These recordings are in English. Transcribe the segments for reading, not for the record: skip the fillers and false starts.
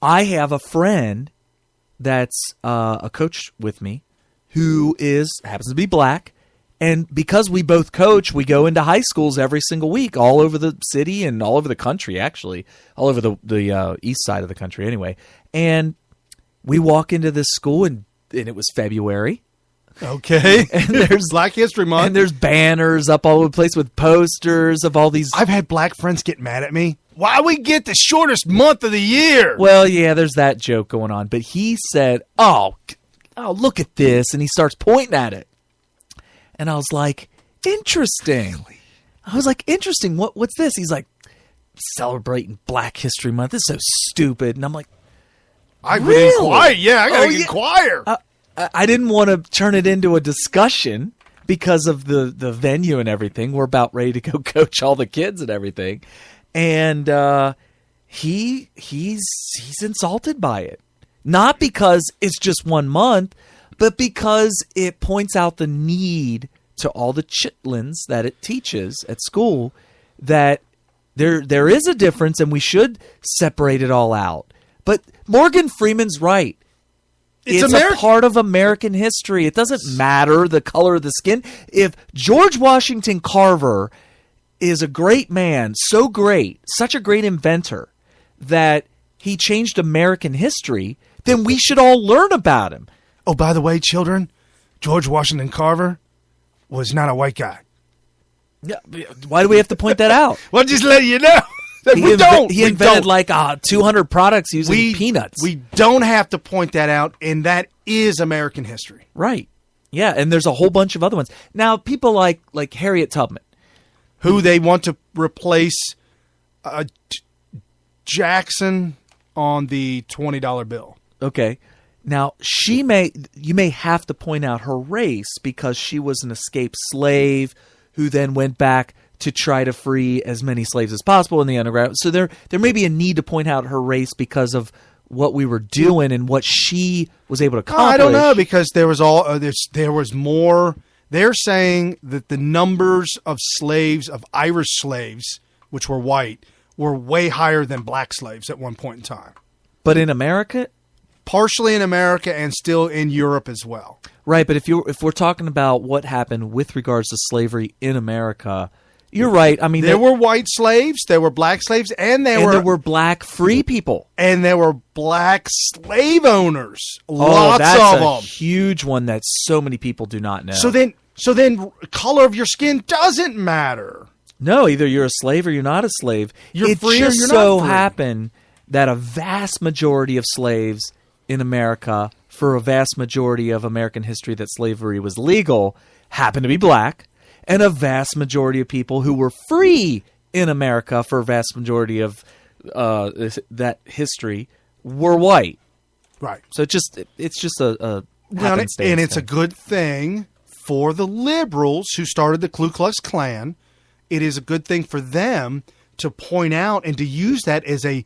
I have a friend that's a coach with me who happens to be black. And because we both coach, we go into high schools every single week all over the city and all over the country, actually. All over the east side of the country anyway. And we walk into this school, and it was February. Okay. And there's Black History Month. And there's banners up all over the place with posters of all these. I've had black friends get mad at me. Why we get the shortest month of the year? Well, yeah, there's that joke going on. But he said, oh, look at this. And he starts pointing at it. And I was like, interesting. I was like, interesting. What's this? He's like, celebrating Black History Month. This is so stupid. And I'm like, I really? Inquire. Yeah, I got to inquire. I didn't want to turn it into a discussion because of the venue and everything. We're about ready to go coach all the kids and everything. And he's insulted by it. Not because it's just 1 month, but because it points out the need to all the chitlins that it teaches at school that there is a difference and we should separate it all out. But Morgan Freeman's right. It's a part of American history. It doesn't matter the color of the skin. If George Washington Carver is a great man, so great, such a great inventor that he changed American history, then we should all learn about him. Oh, by the way, children, George Washington Carver was not a white guy. Yeah, why do we have to point that out? Well, just let you know. He invented like 200 products using peanuts. We don't have to point that out, and that is American history. Right. Yeah, and there's a whole bunch of other ones. Now, people like Harriet Tubman, who they want to replace Jackson on the $20 bill. Okay. Now, you may have to point out her race because she was an escaped slave who then went back to try to free as many slaves as possible in the underground. So there may be a need to point out her race because of what we were doing and what she was able to accomplish. I don't know, because there was more. They're saying that the numbers of slaves, of Irish slaves, which were white, were way higher than black slaves at one point in time. But in America? Partially in America and still in Europe as well. Right, but if we're talking about what happened with regards to slavery in America, you're right. I mean, there were white slaves, there were black slaves, and there were black free people, and there were black slave owners. Lots that's of a them. Huge one that so many people do not know. So then, color of your skin doesn't matter. No, either you're a slave or you're not a slave. You're free or you're not free. It just so happened that a vast majority of slaves in America, for a vast majority of American history that slavery was legal, happened to be black, and a vast majority of people who were free in America for a vast majority of that history were white. Right. So it's just a happenstance and it's thing. a good thing for the liberals who started the Ku Klux Klan. It is a good thing for them to point out and to use that as a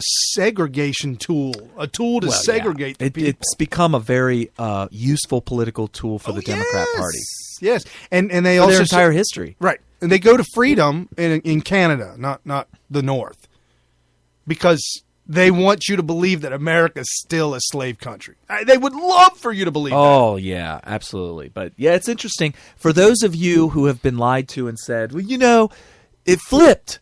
segregation tool, a tool to segregate the people. It's become a very useful political tool for the Democrat Party. Yes, and they for also their entire history, right? And they go to freedom in Canada, not the North, because they want you to believe that America is still a slave country. They would love for you to believe that. Oh, yeah, absolutely. But, yeah, it's interesting. For those of you who have been lied to and said, well, it flipped.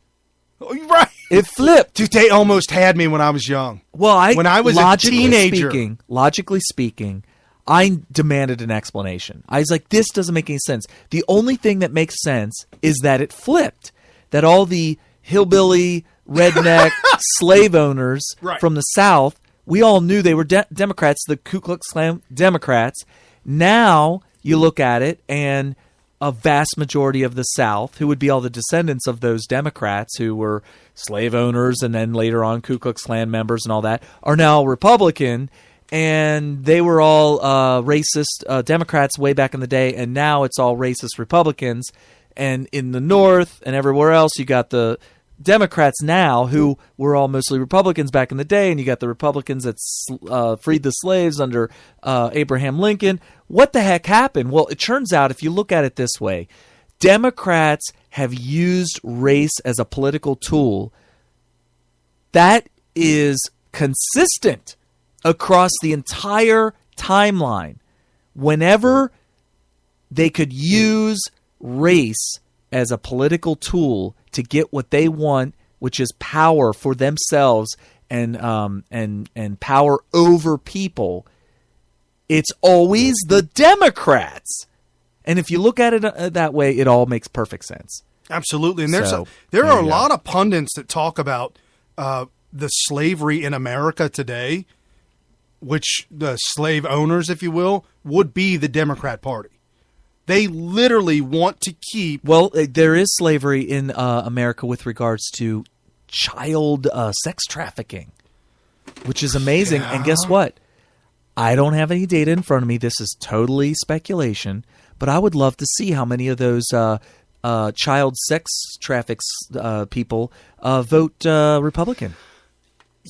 Right. It flipped. Dude, they almost had me when I was young. Well, when I was a teenager. Logically speaking, I demanded an explanation. I was like, this doesn't make any sense. The only thing that makes sense is that it flipped. That all the hillbilly, redneck slave owners from the South, we all knew they were Democrats, the Ku Klux Klan Democrats. Now you look at it, and a vast majority of the South, who would be all the descendants of those Democrats who were slave owners and then later on Ku Klux Klan members and all that, are now Republican. And they were all racist Democrats way back in the day, and now it's all racist Republicans. And in the North and everywhere else, you got the Democrats now who were all mostly Republicans back in the day, and you got the Republicans that freed the slaves under Abraham Lincoln. What the heck happened? Well, it turns out, if you look at it this way, Democrats have used race as a political tool. That is consistent across the entire timeline. Whenever they could use race as a political tool to get what they want, which is power for themselves and power over people, it's always the Democrats. And if you look at it that way, it all makes perfect sense. Absolutely. And there are a lot of pundits that talk about the slavery in America today, which the slave owners, if you will, would be the Democrat Party. They literally want to keep... Well, there is slavery in America with regards to child sex trafficking, which is amazing. Yeah. And guess what? I don't have any data in front of me. This is totally speculation, but I would love to see how many of those child sex traffics people vote Republican.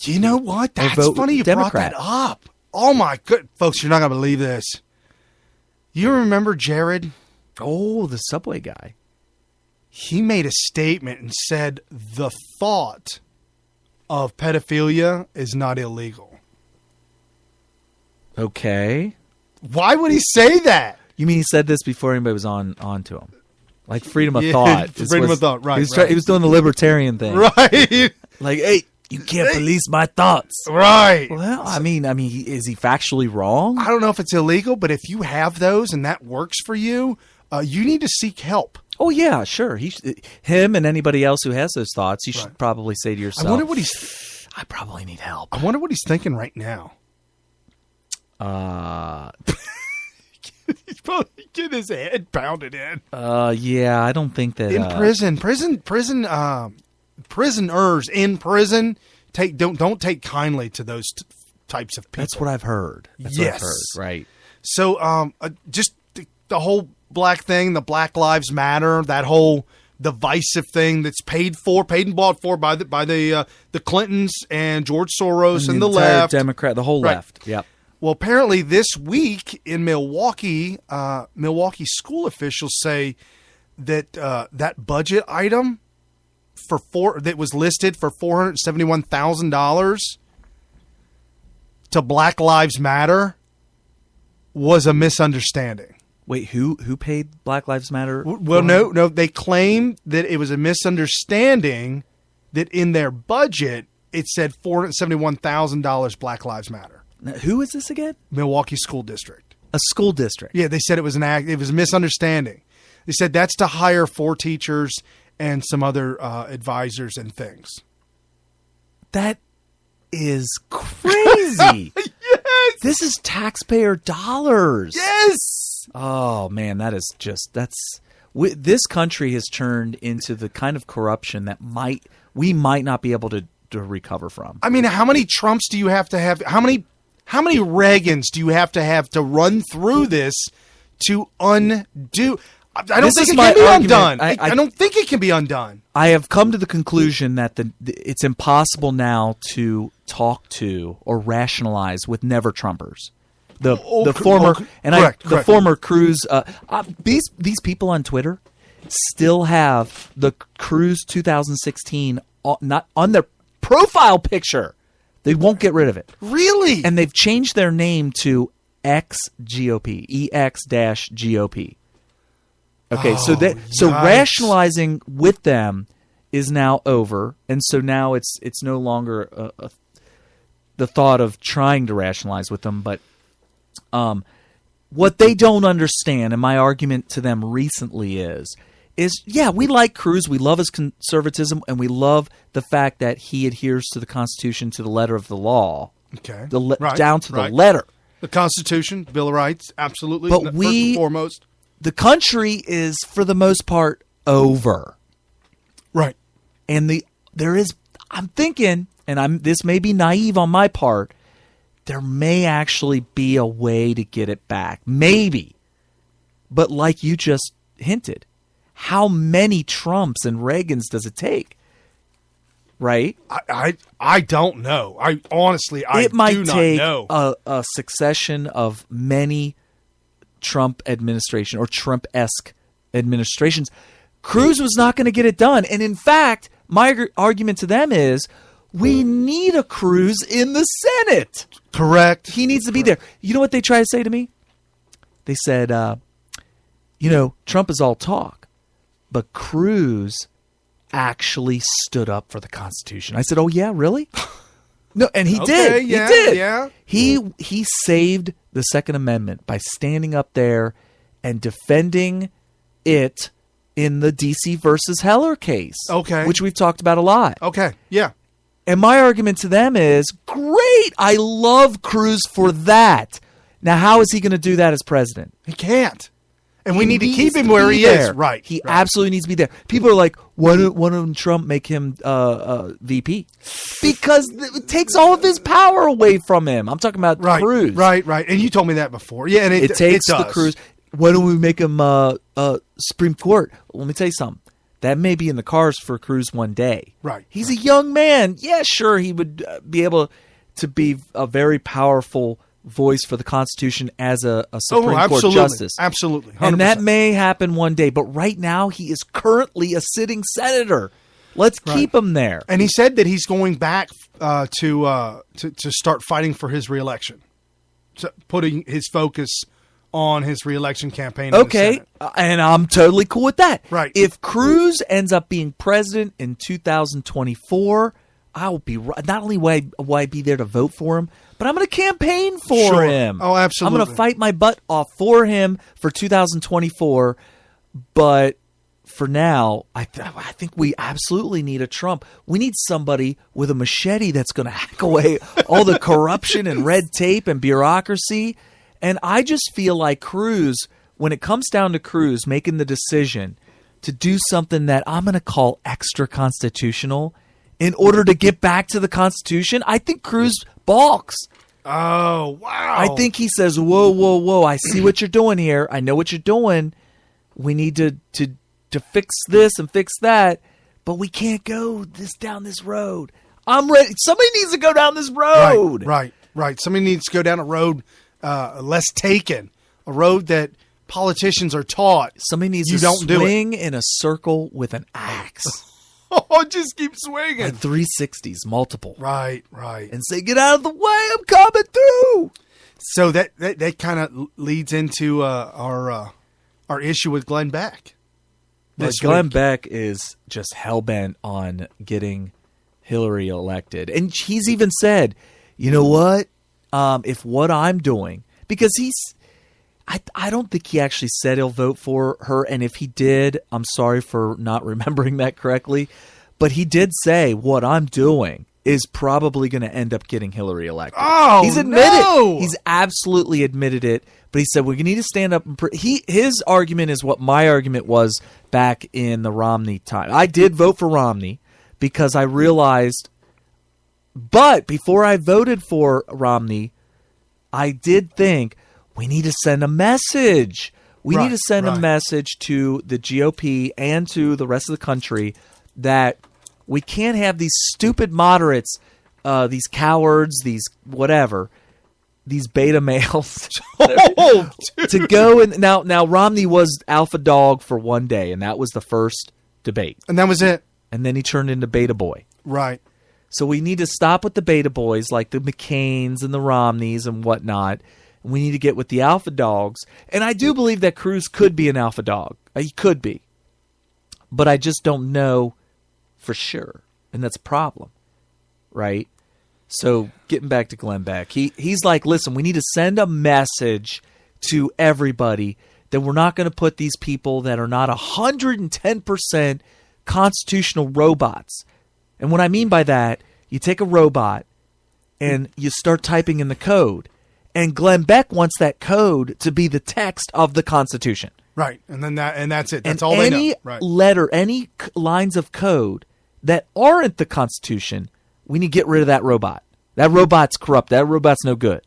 You know what? That's funny you Democrat. brought that up. Oh, my good. Folks, you're not going to believe this. You remember Jared? Oh, the Subway guy. He made a statement and said the thought of pedophilia is not illegal. Okay. Why would he say that? You mean he said this before anybody was on to him? Like freedom of thought. Freedom of thought, right. He was doing the libertarian thing. Right. Like, hey, you can't police my thoughts. Right. Well, I mean, is he factually wrong? I don't know if it's illegal, but if you have those and that works for you, you need to seek help. Oh, yeah, sure. Him and anybody else who has those thoughts, you should probably say to yourself, I wonder what I probably need help. I wonder what he's thinking right now. He's probably getting his head pounded in. Yeah, I don't think that... In prisoners in prison don't take kindly to those types of people. That's what I've heard. That's what I've heard, right. So just the whole black thing, the Black Lives Matter, that whole divisive thing that's paid and bought for by the Clintons and George Soros and the left. Democrat, the whole left. Yep. Well, apparently this week in Milwaukee, Milwaukee school officials say that that budget item that was listed for $471,000 to Black Lives Matter was a misunderstanding. Wait, who paid Black Lives Matter? Well, no, they claim that it was a misunderstanding that in their budget it said $471,000 Black Lives Matter. Now, who is this again? Milwaukee School District. A school district. Yeah, they said it was it was a misunderstanding. They said that's to hire 4 teachers and some other advisors and things. That is crazy. Yes. This is taxpayer dollars. Yes. Oh, man, this country has turned into the kind of corruption that we might not be able to recover from. I mean, how many Trumps do you have to have? How many Reagans do you have to run through this to undo? I don't think it can be undone. I don't think it can be undone. I have come to the conclusion that it's impossible now to talk to or rationalize with never Trumpers. The former Cruz. These people on Twitter still have the Cruz 2016 not on their profile picture. They won't get rid of it. Really? And they've changed their name to X-GOP, EX-GOP. Okay, so rationalizing with them is now over, and so now it's no longer the thought of trying to rationalize with them. But what they don't understand, and my argument to them recently is yeah, we like Cruz, we love his conservatism, and we love the fact that he adheres to the Constitution to the letter of the law. Okay, down to the letter. The Constitution, Bill of Rights, absolutely. But first and foremost. The country is, for the most part, over. Right. And I'm thinking, and this may be naive on my part, there may actually be a way to get it back. Maybe. But like you just hinted, how many Trumps and Reagans does it take? Right? I don't know. I honestly, it might do take not know. A succession of many Trump administration or Trump-esque administrations. Cruz was not going to get it done. And in fact, my argument to them is We need a Cruz in the Senate. Correct. He needs to be there. You know what they try to say to me? They said, Trump is all talk, but Cruz actually stood up for the Constitution. I said, oh, yeah, really? No, and he did. Yeah, he did. Yeah. He saved the Second Amendment by standing up there and defending it in the DC versus Heller case. Okay. Which we've talked about a lot. Okay. Yeah. And my argument to them is, great, I love Cruz for that. Now, how is he going to do that as president? He can't. And we need to needs keep him where he there. is. Right. He right. absolutely needs to be there. People are like, why don't Trump make him VP? Because it takes all of his power away from him. I'm talking about Cruz. Right. And you told me that before. Yeah, and it takes does. the Cruz. Why don't we make him Supreme Court? Let me tell you something. That may be in the cars for Cruz one day. Right. He's a young man. Yeah, sure, he would be able to be a very powerful voice for the Constitution as a Supreme Court justice. Absolutely. 100%. And that may happen one day. But right now, he is currently a sitting senator. Let's keep him there. And he said that he's going back to start fighting for his reelection, so putting his focus on his reelection campaign. Okay, and I'm totally cool with that. Right. If Cruz ends up being president in 2024, I will be not only will I be there to vote for him, but I'm going to campaign for him. Oh, absolutely. I'm going to fight my butt off for him for 2024. But for now, I think we absolutely need a Trump. We need somebody with a machete that's going to hack away all the corruption and red tape and bureaucracy. And I just feel like Cruz, when it comes down to Cruz making the decision to do something that I'm going to call extra constitutional in order to get back to the Constitution, I think Cruz balks. Oh, wow. I think he says, whoa, I see what you're doing here. I know what you're doing. We need to fix this and fix that, but we can't go down this road. I'm ready. Somebody needs to go down this road. Right. Somebody needs to go down a road less taken, a road that politicians are taught. Somebody needs to swing in a circle with an axe. Oh, just keep swinging. Like 360s, multiple. Right. And say, get out of the way, I'm coming through. So that kind of leads into our issue with Glenn Beck. Glenn Beck is just hell-bent on getting Hillary elected. And he's even said, you know what? If what I'm doing, because I don't think he actually said he'll vote for her. And if he did, I'm sorry for not remembering that correctly. But he did say what I'm doing is probably going to end up getting Hillary elected. Oh, he's admitted no. He's absolutely admitted it. But he said we need to stand up. And his argument is what my argument was back in the Romney time. I did vote for Romney because I realized. But before I voted for Romney, I did think we need to send a message. We need to send a message to the GOP and to the rest of the country that we can't have these stupid moderates, these cowards, these whatever, these beta males to go. And now Romney was alpha dog for one day, and that was the first debate. And that was it. And then he turned into beta boy. Right. So we need to stop with the beta boys like the McCains and the Romneys and whatnot. And we need to get with the alpha dogs. And I do believe that Cruz could be an alpha dog. He could be. But I just don't know for sure. And that's a problem. Right? So getting back to Glenn Beck, he's like, listen, we need to send a message to everybody that we're not going to put these people that are not 110% constitutional robots. And what I mean by that, you take a robot and you start typing in the code. And Glenn Beck wants that code to be the text of the Constitution. Right. And then that's it. That's and all they know. Any right. letter, any lines of code that aren't the Constitution, we need to get rid of that robot. That robot's corrupt. That robot's no good.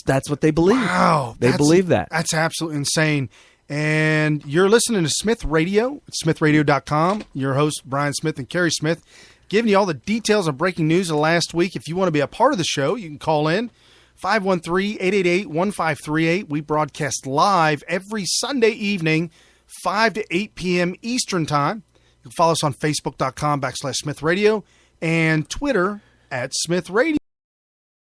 That's what they believe. Wow. They believe that. That's absolutely insane. And you're listening to Smith Radio, smithradio.com. Your host, Brian Smith and Kerry Smith, giving you all the details of breaking news of last week. If you want to be a part of the show, you can call in 513-888-1538. We broadcast live every Sunday evening, 5 to 8 p.m. Eastern Time. You can follow us on Facebook.com/Smith Radio. and Twitter @Smith Radio.